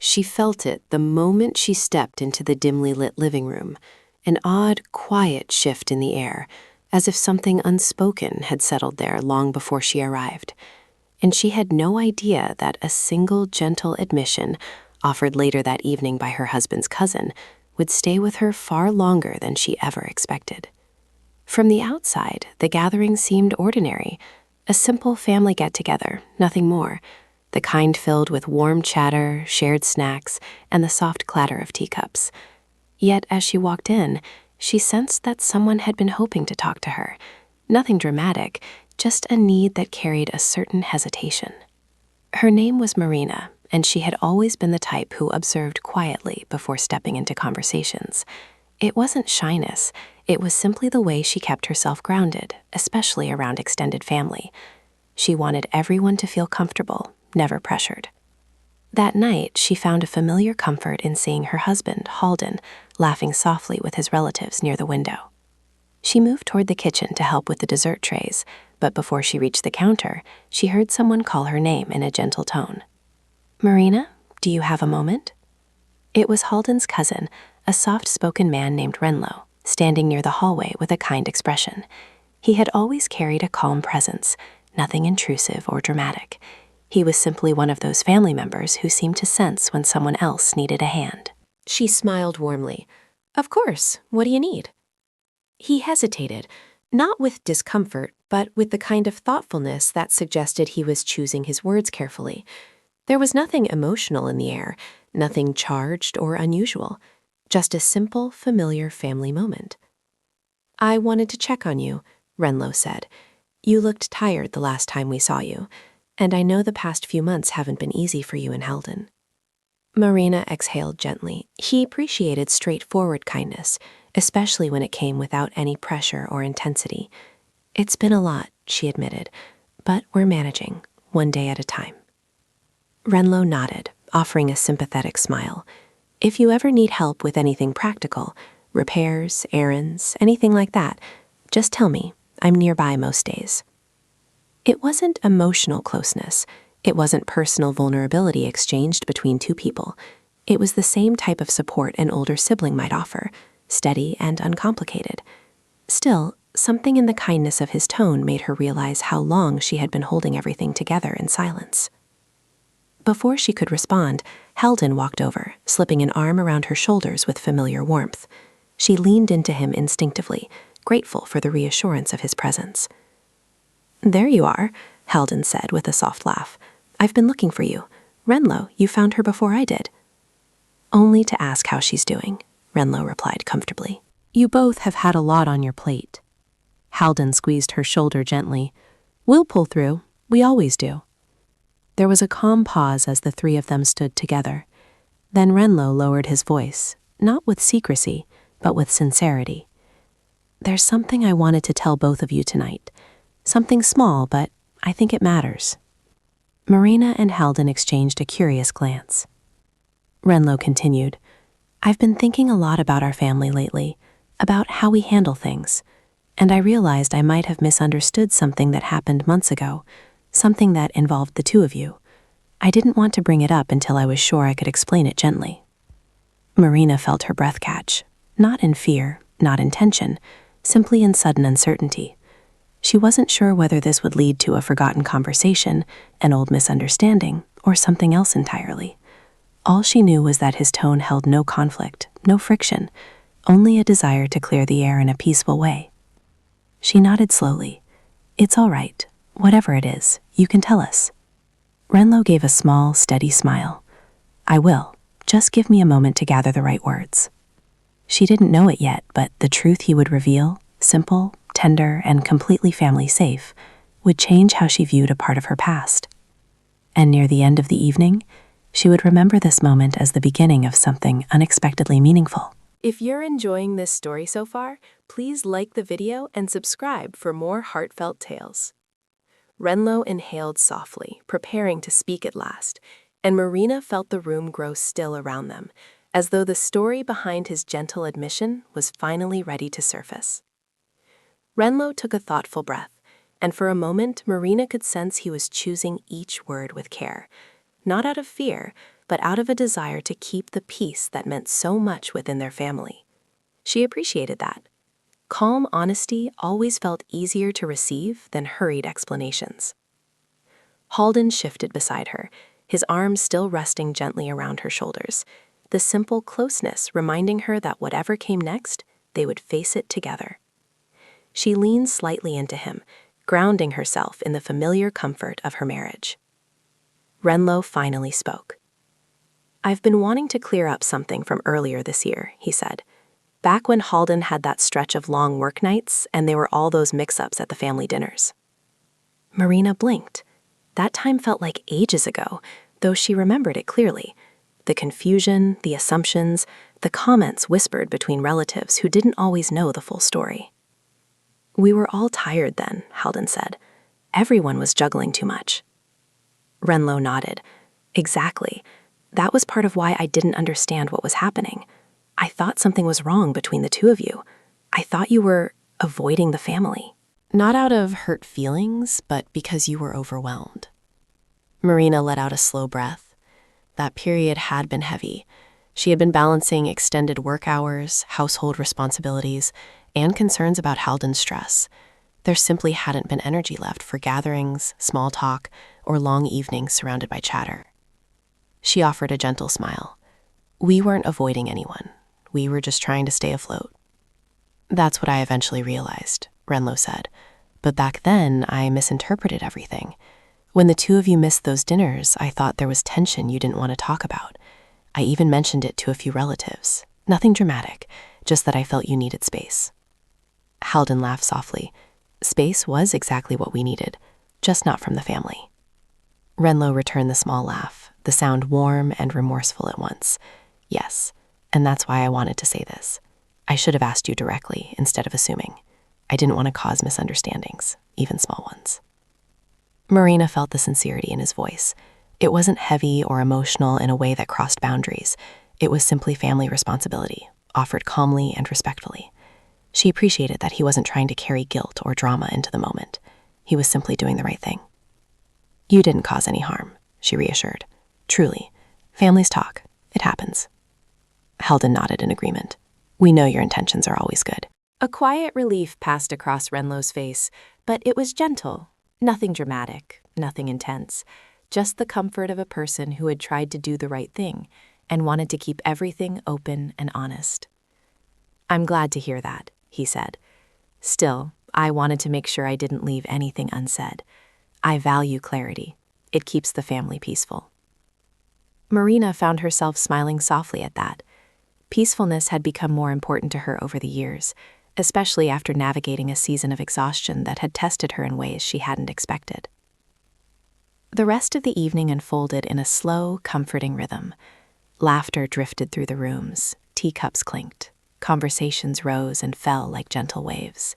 She felt it the moment she stepped into the dimly lit living room, an odd, quiet shift in the air, as if something unspoken had settled there long before she arrived. And she had no idea that a single gentle admission, offered later that evening by her husband's cousin, would stay with her far longer than she ever expected. From the outside, the gathering seemed ordinary, a simple family get-together, nothing more, the kind filled with warm chatter, shared snacks, and the soft clatter of teacups. Yet as she walked in, she sensed that someone had been hoping to talk to her. Nothing dramatic, just a need that carried a certain hesitation. Her name was Marina, and she had always been the type who observed quietly before stepping into conversations. It wasn't shyness, it was simply the way she kept herself grounded, especially around extended family. She wanted everyone to feel comfortable, never pressured. That night, she found a familiar comfort in seeing her husband, Halden, laughing softly with his relatives near the window. She moved toward the kitchen to help with the dessert trays, but before she reached the counter, she heard someone call her name in a gentle tone. "Marina, do you have a moment?" It was Halden's cousin, a soft-spoken man named Renlo, standing near the hallway with a kind expression. He had always carried a calm presence, nothing intrusive or dramatic. He was simply one of those family members who seemed to sense when someone else needed a hand. She smiled warmly. "Of course, what do you need?" He hesitated, not with discomfort, but with the kind of thoughtfulness that suggested he was choosing his words carefully. There was nothing emotional in the air, nothing charged or unusual, just a simple, familiar family moment. "I wanted to check on you," Renlo said. "You looked tired the last time we saw you, and I know the past few months haven't been easy for you and Halden." Marina exhaled gently. He appreciated straightforward kindness, especially when it came without any pressure or intensity. "It's been a lot," she admitted, "but we're managing, one day at a time." Renlo nodded, offering a sympathetic smile. "If you ever need help with anything practical, repairs, errands, anything like that, just tell me. I'm nearby most days." It wasn't emotional closeness. It wasn't personal vulnerability exchanged between two people. It was the same type of support an older sibling might offer, steady and uncomplicated. Still, something in the kindness of his tone made her realize how long she had been holding everything together in silence. Before she could respond, Halden walked over, slipping an arm around her shoulders with familiar warmth. She leaned into him instinctively, grateful for the reassurance of his presence. "There you are," Halden said with a soft laugh. "I've been looking for you. Renlo, you found her before I did." "Only to ask how she's doing," Renlo replied comfortably. "You both have had a lot on your plate." Halden squeezed her shoulder gently. "We'll pull through. We always do." There was a calm pause as the three of them stood together. Then Renlo lowered his voice, not with secrecy, but with sincerity. "There's something I wanted to tell both of you tonight. Something small, but I think it matters." Marina and Halden exchanged a curious glance. Renlo continued, "I've been thinking a lot about our family lately, about how we handle things, and I realized I might have misunderstood something that happened months ago, something that involved the two of you. I didn't want to bring it up until I was sure I could explain it gently." Marina felt her breath catch, not in fear, not in tension, simply in sudden uncertainty. She wasn't sure whether this would lead to a forgotten conversation, an old misunderstanding, or something else entirely. All she knew was that his tone held no conflict, no friction, only a desire to clear the air in a peaceful way. She nodded slowly. "It's all right. Whatever it is, you can tell us." Renlo gave a small, steady smile. "I will. Just give me a moment to gather the right words." She didn't know it yet, but the truth he would reveal, simple, tender, and completely family safe, would change how she viewed a part of her past. And near the end of the evening, she would remember this moment as the beginning of something unexpectedly meaningful. If you're enjoying this story so far, please like the video and subscribe for more heartfelt tales. Renlo inhaled softly, preparing to speak at last, and Marina felt the room grow still around them, as though the story behind his gentle admission was finally ready to surface. Renlo took a thoughtful breath, and for a moment Marina could sense he was choosing each word with care, not out of fear, but out of a desire to keep the peace that meant so much within their family. She appreciated that. Calm honesty always felt easier to receive than hurried explanations. Halden shifted beside her, his arms still resting gently around her shoulders, the simple closeness reminding her that whatever came next, they would face it together. She leaned slightly into him, grounding herself in the familiar comfort of her marriage. Renlo finally spoke. "I've been wanting to clear up something from earlier this year," he said. "Back when Halden had that stretch of long work nights and there were all those mix-ups at the family dinners." Marina blinked. That time felt like ages ago, though she remembered it clearly. The confusion, the assumptions, the comments whispered between relatives who didn't always know the full story. "We were all tired then," Halden said. "Everyone was juggling too much." Renlo nodded. "Exactly. That was part of why I didn't understand what was happening. I thought something was wrong between the two of you. I thought you were avoiding the family. Not out of hurt feelings, but because you were overwhelmed." Marina let out a slow breath. That period had been heavy. She had been balancing extended work hours, household responsibilities, and concerns about Halden's stress. There simply hadn't been energy left for gatherings, small talk, or long evenings surrounded by chatter. She offered a gentle smile. "We weren't avoiding anyone. We were just trying to stay afloat." "That's what I eventually realized," Renlo said. "But back then, I misinterpreted everything. When the two of you missed those dinners, I thought there was tension you didn't want to talk about. I even mentioned it to a few relatives. Nothing dramatic, just that I felt you needed space." Halden laughed softly. "Space was exactly what we needed, just not from the family." Renlo returned the small laugh, the sound warm and remorseful at once. "Yes, and that's why I wanted to say this. I should have asked you directly instead of assuming. I didn't want to cause misunderstandings, even small ones." Marina felt the sincerity in his voice. It wasn't heavy or emotional in a way that crossed boundaries. It was simply family responsibility, offered calmly and respectfully. She appreciated that he wasn't trying to carry guilt or drama into the moment. He was simply doing the right thing. "You didn't cause any harm," she reassured. "Truly. Families talk. It happens." Halden nodded in agreement. "We know your intentions are always good." A quiet relief passed across Renlo's face, but it was gentle. Nothing dramatic, nothing intense. Just the comfort of a person who had tried to do the right thing and wanted to keep everything open and honest. "I'm glad to hear that," he said. "Still, I wanted to make sure I didn't leave anything unsaid. I value clarity. It keeps the family peaceful." Marina found herself smiling softly at that. Peacefulness had become more important to her over the years, especially after navigating a season of exhaustion that had tested her in ways she hadn't expected. The rest of the evening unfolded in a slow, comforting rhythm. Laughter drifted through the rooms, teacups clinked, conversations rose and fell like gentle waves.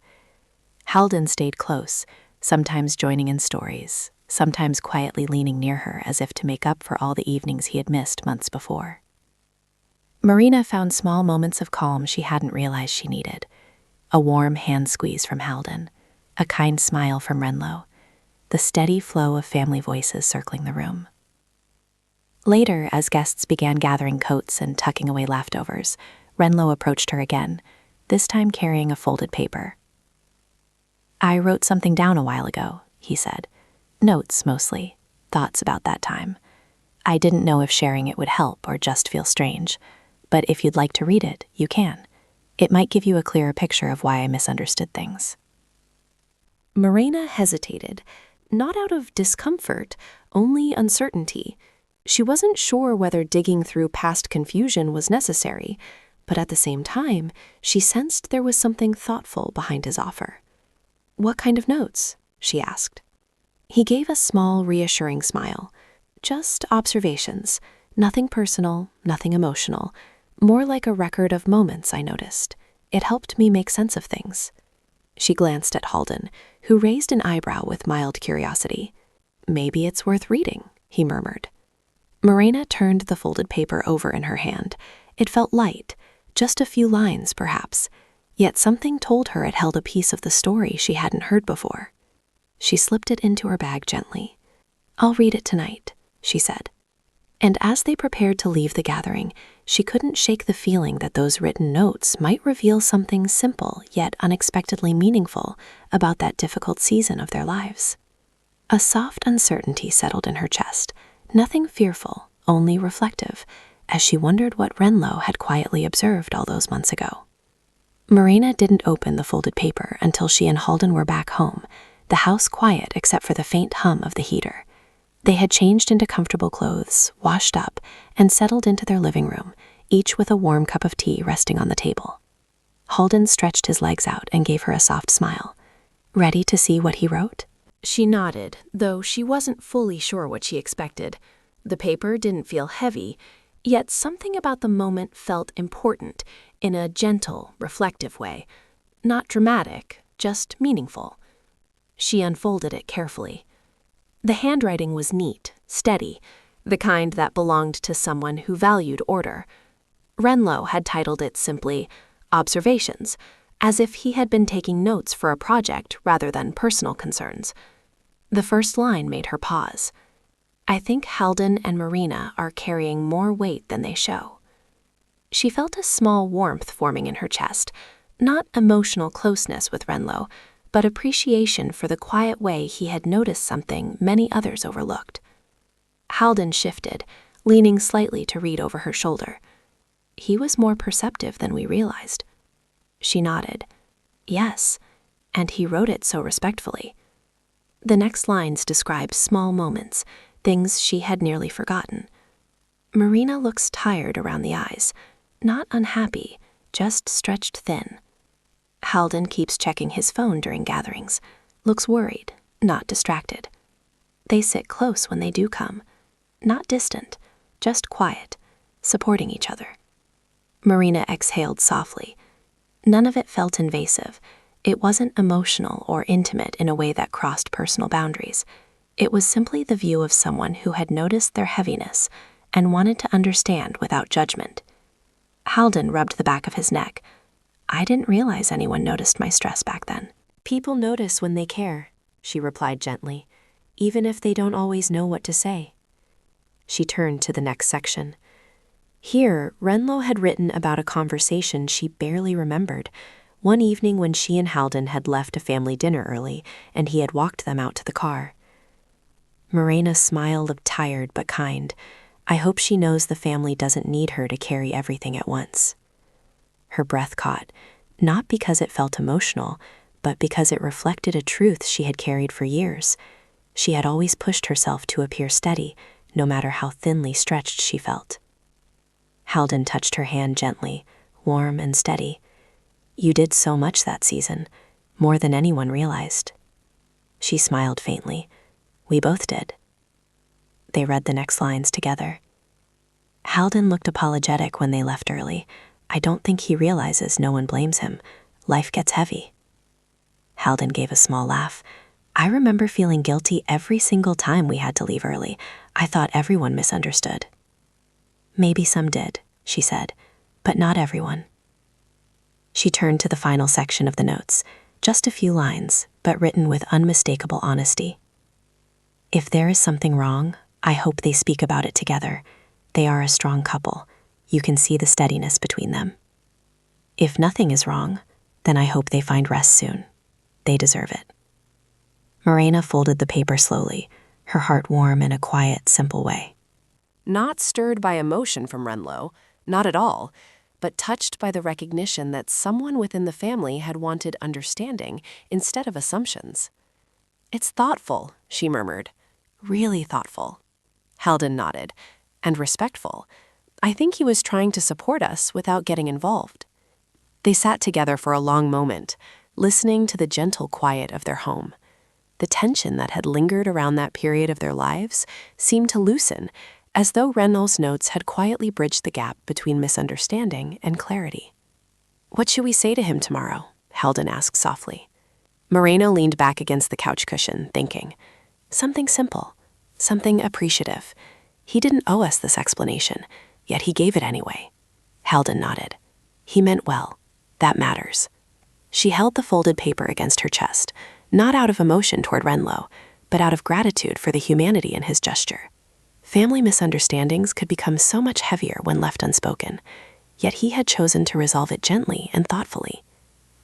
Halden stayed close, sometimes joining in stories, sometimes quietly leaning near her as if to make up for all the evenings he had missed months before. Marina found small moments of calm she hadn't realized she needed. A warm hand squeeze from Halden, a kind smile from Renlo, the steady flow of family voices circling the room. Later, as guests began gathering coats and tucking away leftovers, Renlo approached her again, this time carrying a folded paper. "I wrote something down a while ago," he said. "Notes, mostly. Thoughts about that time. I didn't know if sharing it would help or just feel strange, but if you'd like to read it, you can. It might give you a clearer picture of why I misunderstood things." Marina hesitated, not out of discomfort, only uncertainty. She wasn't sure whether digging through past confusion was necessary, but at the same time, she sensed there was something thoughtful behind his offer. "What kind of notes?" she asked. He gave a small, reassuring smile. "Just observations. Nothing personal, nothing emotional. More like a record of moments I noticed. It helped me make sense of things." She glanced at Halden, who raised an eyebrow with mild curiosity. "Maybe it's worth reading," he murmured. Marina turned the folded paper over in her hand. It felt light, just a few lines perhaps, yet something told her it held a piece of the story she hadn't heard before. She slipped it into her bag gently. "I'll read it tonight," she said. And as they prepared to leave the gathering, she couldn't shake the feeling that those written notes might reveal something simple yet unexpectedly meaningful about that difficult season of their lives. A soft uncertainty settled in her chest, nothing fearful, only reflective, as she wondered what Renlo had quietly observed all those months ago. Marina didn't open the folded paper until she and Halden were back home, the house quiet except for the faint hum of the heater. They had changed into comfortable clothes, washed up, and settled into their living room, each with a warm cup of tea resting on the table. Halden stretched his legs out and gave her a soft smile. Ready to see what he wrote? She nodded, though she wasn't fully sure what she expected. The paper didn't feel heavy, yet something about the moment felt important, in a gentle, reflective way. Not dramatic, just meaningful. She unfolded it carefully. The handwriting was neat, steady, the kind that belonged to someone who valued order. Renlo had titled it simply, Observations, as if he had been taking notes for a project rather than personal concerns. The first line made her pause. I think Halden and Marina are carrying more weight than they show. She felt a small warmth forming in her chest, not emotional closeness with Renlo, but appreciation for the quiet way he had noticed something many others overlooked. Halden shifted, leaning slightly to read over her shoulder. He was more perceptive than we realized. She nodded. Yes, and he wrote it so respectfully. The next lines described small moments, things she had nearly forgotten. Marina looks tired around the eyes, not unhappy, just stretched thin. Halden keeps checking his phone during gatherings, looks worried, not distracted. They sit close when they do come, not distant, just quiet, supporting each other. Marina exhaled softly. None of it felt invasive. It wasn't emotional or intimate in a way that crossed personal boundaries. It was simply the view of someone who had noticed their heaviness and wanted to understand without judgment. Halden rubbed the back of his neck. I didn't realize anyone noticed my stress back then. People notice when they care, she replied gently, even if they don't always know what to say. She turned to the next section. Here, Renlo had written about a conversation she barely remembered, one evening when she and Halden had left a family dinner early and he had walked them out to the car. Marina smiled, tired but kind. I hope she knows the family doesn't need her to carry everything at once. Her breath caught, not because it felt emotional, but because it reflected a truth she had carried for years. She had always pushed herself to appear steady, no matter how thinly stretched she felt. Halden touched her hand gently, warm and steady. You did so much that season, more than anyone realized. She smiled faintly. We both did. They read the next lines together. Halden looked apologetic when they left early. I don't think he realizes no one blames him. Life gets heavy. Halden gave a small laugh. I remember feeling guilty every single time we had to leave early. I thought everyone misunderstood. Maybe some did, she said, but not everyone. She turned to the final section of the notes, just a few lines, but written with unmistakable honesty. If there is something wrong, I hope they speak about it together. They are a strong couple. You can see the steadiness between them. If nothing is wrong, then I hope they find rest soon. They deserve it. Marina folded the paper slowly, her heart warm in a quiet, simple way. Not stirred by emotion from Renlo, not at all, but touched by the recognition that someone within the family had wanted understanding instead of assumptions. It's thoughtful, she murmured. Really thoughtful. Halden nodded. And respectful. I think he was trying to support us without getting involved. They sat together for a long moment, listening to the gentle quiet of their home. The tension that had lingered around that period of their lives seemed to loosen, as though Renlo's notes had quietly bridged the gap between misunderstanding and clarity. What should we say to him tomorrow? Halden asked softly. Marina leaned back against the couch cushion, thinking. Something simple, something appreciative. He didn't owe us this explanation, yet he gave it anyway. Halden nodded. He meant well. That matters. She held the folded paper against her chest, not out of emotion toward Renlo, but out of gratitude for the humanity in his gesture. Family misunderstandings could become so much heavier when left unspoken, yet he had chosen to resolve it gently and thoughtfully.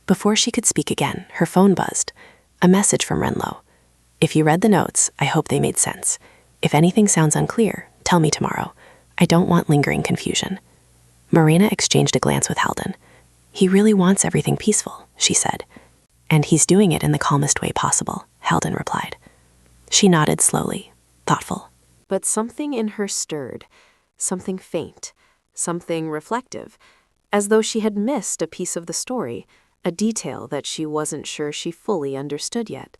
Before she could speak again, her phone buzzed. A message from Renlo. "If you read the notes, I hope they made sense. If anything sounds unclear, tell me tomorrow. I don't want lingering confusion." Marina exchanged a glance with Halden. "He really wants everything peaceful," she said. "And he's doing it in the calmest way possible," Halden replied. She nodded slowly, thoughtful. But something in her stirred, something faint, something reflective, as though she had missed a piece of the story, a detail that she wasn't sure she fully understood yet.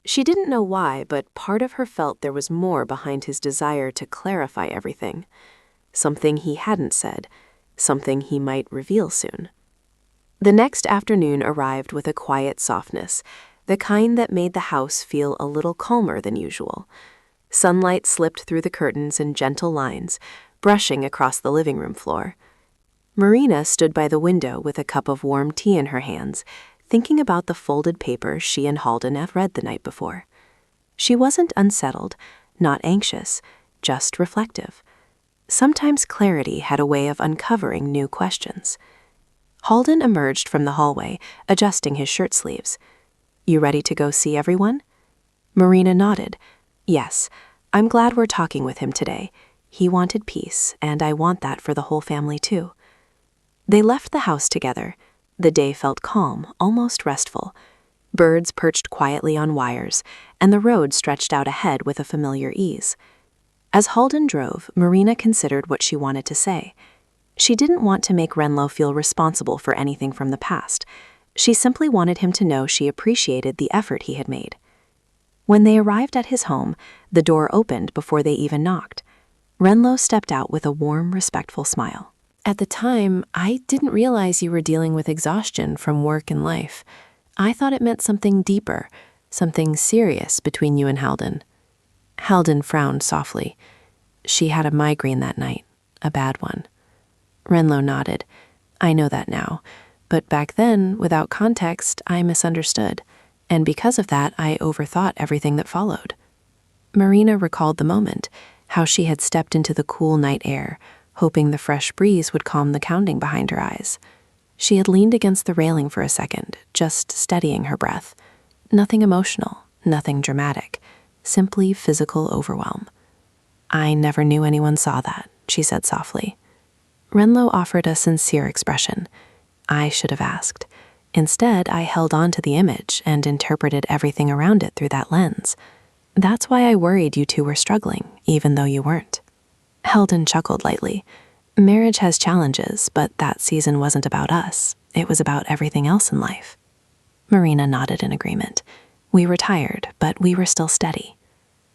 She didn't know why, but part of her felt there was more behind his desire to clarify everything. Something he hadn't said, something he might reveal soon. The next afternoon arrived with a quiet softness, the kind that made the house feel a little calmer than usual. Sunlight slipped through the curtains in gentle lines, brushing across the living room floor. Marina stood by the window with a cup of warm tea in her hands, thinking about the folded paper she and Halden had read the night before. She wasn't unsettled, not anxious, just reflective. Sometimes clarity had a way of uncovering new questions. Halden emerged from the hallway, adjusting his shirt sleeves. "You ready to go see everyone?" Marina nodded. "Yes, I'm glad we're talking with him today. He wanted peace, and I want that for the whole family too." They left the house together. The day felt calm, almost restful. Birds perched quietly on wires, and the road stretched out ahead with a familiar ease. As Halden drove, Marina considered what she wanted to say. She didn't want to make Renlo feel responsible for anything from the past. She simply wanted him to know she appreciated the effort he had made. When they arrived at his home, the door opened before they even knocked. Renlo stepped out with a warm, respectful smile. "At the time, I didn't realize you were dealing with exhaustion from work and life. I thought it meant something deeper, something serious between you and Halden." Halden frowned softly. "She had a migraine that night, a bad one." Renlo nodded. "I know that now, but back then, without context, I misunderstood, and because of that, I overthought everything that followed." Marina recalled the moment, how she had stepped into the cool night air, hoping the fresh breeze would calm the pounding behind her eyes. She had leaned against the railing for a second, just steadying her breath. Nothing emotional, nothing dramatic, simply physical overwhelm. "I never knew anyone saw that," she said softly. Renlo offered a sincere expression. "I should have asked. Instead, I held on to the image and interpreted everything around it through that lens. That's why I worried you two were struggling, even though you weren't." Halden chuckled lightly. "Marriage has challenges, but that season wasn't about us. It was about everything else in life." Marina nodded in agreement. "We were tired, but we were still steady."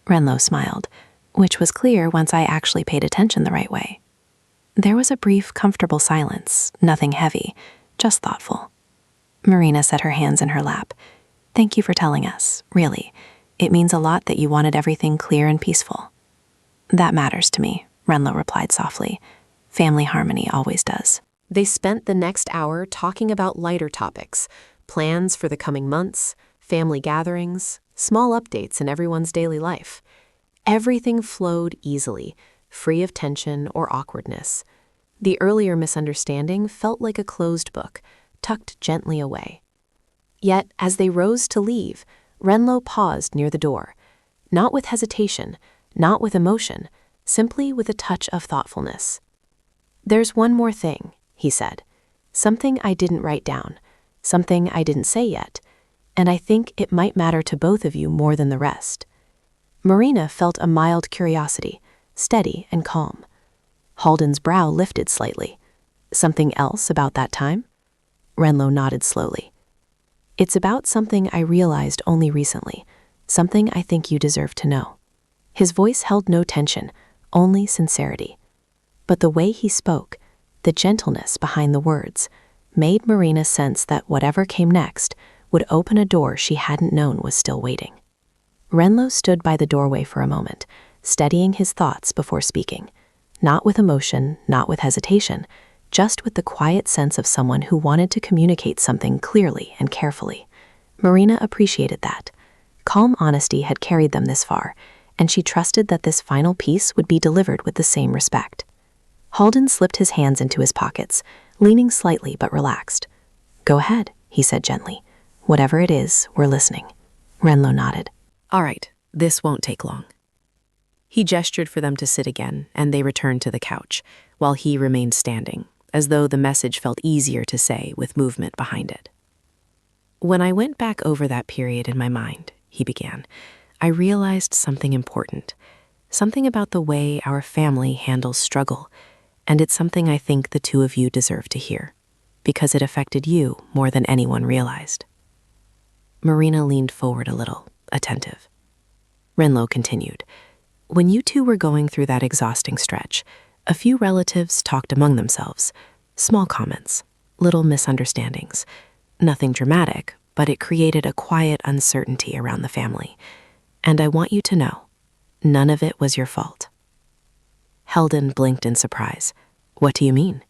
Renlo smiled, which was clear once I actually paid attention the right way. There was a brief, comfortable silence, nothing heavy, just thoughtful. Marina set her hands in her lap. "Thank you for telling us, really. It means a lot that you wanted everything clear and peaceful." "That matters to me," Renlo replied softly. "Family harmony always does." They spent the next hour talking about lighter topics, plans for the coming months, family gatherings, small updates in everyone's daily life. Everything flowed easily, free of tension or awkwardness. The earlier misunderstanding felt like a closed book, tucked gently away. Yet, as they rose to leave, Renlo paused near the door, not with hesitation, not with emotion, simply with a touch of thoughtfulness. "There's one more thing," he said. "Something I didn't write down, something I didn't say yet, and I think it might matter to both of you more than the rest." Marina felt a mild curiosity, steady and calm. Halden's brow lifted slightly. "Something else about that time?" Renlo nodded slowly. "It's about something I realized only recently, something I think you deserve to know." His voice held no tension, only sincerity. But the way he spoke, the gentleness behind the words, made Marina sense that whatever came next would open a door she hadn't known was still waiting. Renlo stood by the doorway for a moment, steadying his thoughts before speaking, not with emotion, not with hesitation, just with the quiet sense of someone who wanted to communicate something clearly and carefully. Marina appreciated that. Calm honesty had carried them this far, and she trusted that this final piece would be delivered with the same respect. Halden slipped his hands into his pockets, leaning slightly but relaxed. "Go ahead," he said gently. "Whatever it is, we're listening." Renlo nodded. "All right, this won't take long." He gestured for them to sit again, and they returned to the couch, while he remained standing, as though the message felt easier to say with movement behind it. "When I went back over that period in my mind," he began, "I realized something important, something about the way our family handles struggle, and it's something I think the two of you deserve to hear, because it affected you more than anyone realized." Marina leaned forward a little, attentive. Renlo continued. "When you two were going through that exhausting stretch, a few relatives talked among themselves. Small comments, little misunderstandings. Nothing dramatic, but it created a quiet uncertainty around the family. And I want you to know, none of it was your fault." Halden blinked in surprise. "What do you mean?"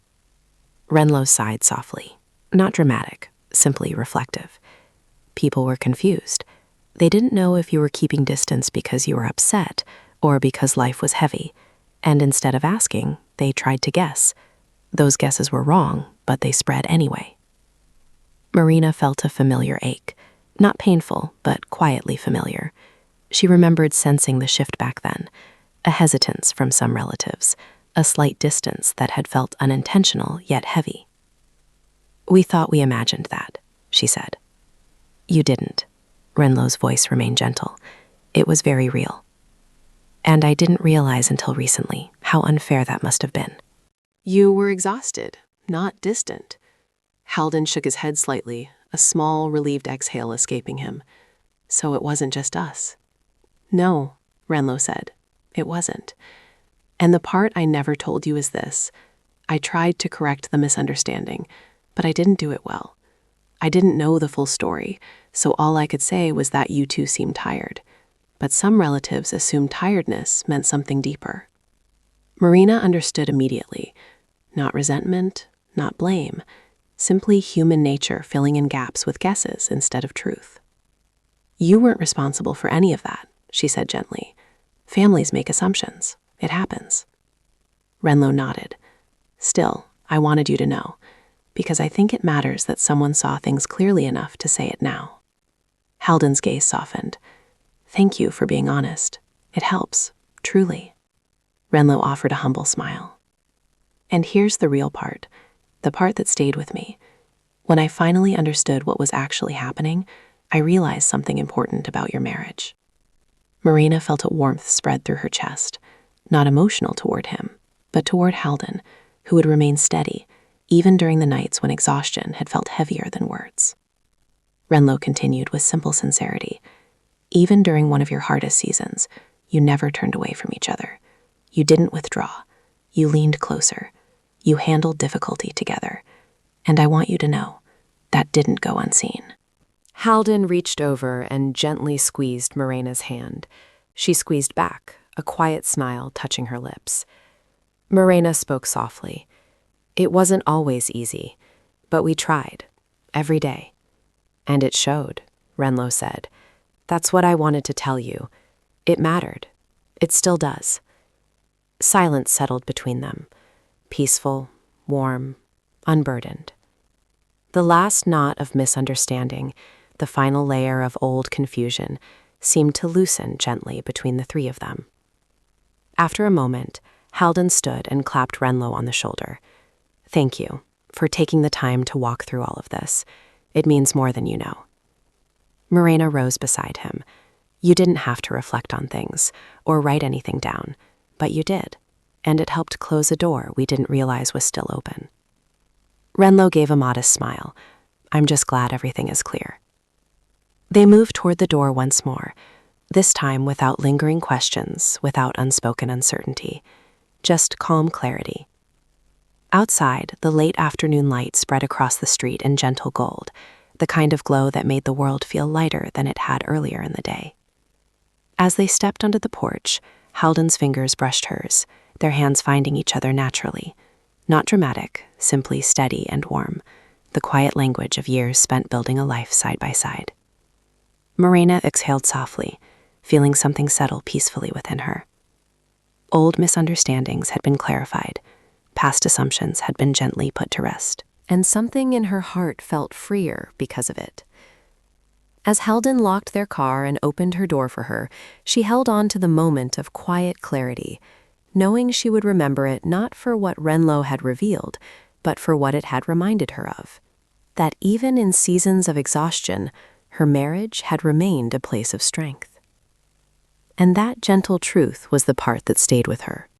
Renlo sighed softly. Not dramatic, simply reflective. "People were confused. They didn't know if you were keeping distance because you were upset or because life was heavy. And instead of asking, they tried to guess. Those guesses were wrong, but they spread anyway." Marina felt a familiar ache. Not painful, but quietly familiar. She remembered sensing the shift back then. A hesitance from some relatives. A slight distance that had felt unintentional yet heavy. "We thought we imagined that," she said. "You didn't." Renlo's voice remained gentle. "It was very real. And I didn't realize until recently how unfair that must have been." "You were exhausted, not distant." Halden shook his head slightly, a small, relieved exhale escaping him. "So it wasn't just us." "No," Renlo said. "It wasn't. And the part I never told you is this. I tried to correct the misunderstanding, but I didn't do it well. I didn't know the full story, so all I could say was that you two seemed tired. But some relatives assumed tiredness meant something deeper." Marina understood immediately. Not resentment, not blame, simply human nature filling in gaps with guesses instead of truth. "You weren't responsible for any of that," she said gently. "Families make assumptions. It happens." Renlo nodded. "Still, I wanted you to know, because I think it matters that someone saw things clearly enough to say it now." Halden's gaze softened. "Thank you for being honest. It helps, truly." Renlo offered a humble smile. "And here's the real part, the part that stayed with me. When I finally understood what was actually happening, I realized something important about your marriage." Marina felt a warmth spread through her chest, not emotional toward him, but toward Halden, who would remain steady, even during the nights when exhaustion had felt heavier than words. Renlo continued with simple sincerity. "Even during one of your hardest seasons, you never turned away from each other. You didn't withdraw. You leaned closer. You handled difficulty together. And I want you to know, that didn't go unseen." Halden reached over and gently squeezed Marina's hand. She squeezed back, a quiet smile touching her lips. Marina spoke softly. "It wasn't always easy, but we tried, every day. And it showed," Renlo said. "That's what I wanted to tell you. It mattered. It still does." Silence settled between them, peaceful, warm, unburdened. The last knot of misunderstanding, the final layer of old confusion, seemed to loosen gently between the three of them. After a moment, Halden stood and clapped Renlo on the shoulder. "Thank you for taking the time to walk through all of this. It means more than you know." Marina rose beside him. "You didn't have to reflect on things or write anything down, but you did, and it helped close a door we didn't realize was still open." Renlo gave a modest smile. "I'm just glad everything is clear." They moved toward the door once more, this time without lingering questions, without unspoken uncertainty, just calm clarity. Outside, the late afternoon light spread across the street in gentle gold, the kind of glow that made the world feel lighter than it had earlier in the day. As they stepped onto the porch, Halden's fingers brushed hers, their hands finding each other naturally. Not dramatic, simply steady and warm, the quiet language of years spent building a life side by side. Marina exhaled softly. feeling something settle peacefully within her. Old misunderstandings had been clarified, past assumptions had been gently put to rest, and something in her heart felt freer because of it. As Heldon locked their car and opened her door for her, she held on to the moment of quiet clarity, knowing she would remember it not for what Renlo had revealed, but for what it had reminded her of. That even in seasons of exhaustion, her marriage had remained a place of strength. And that gentle truth was the part that stayed with her.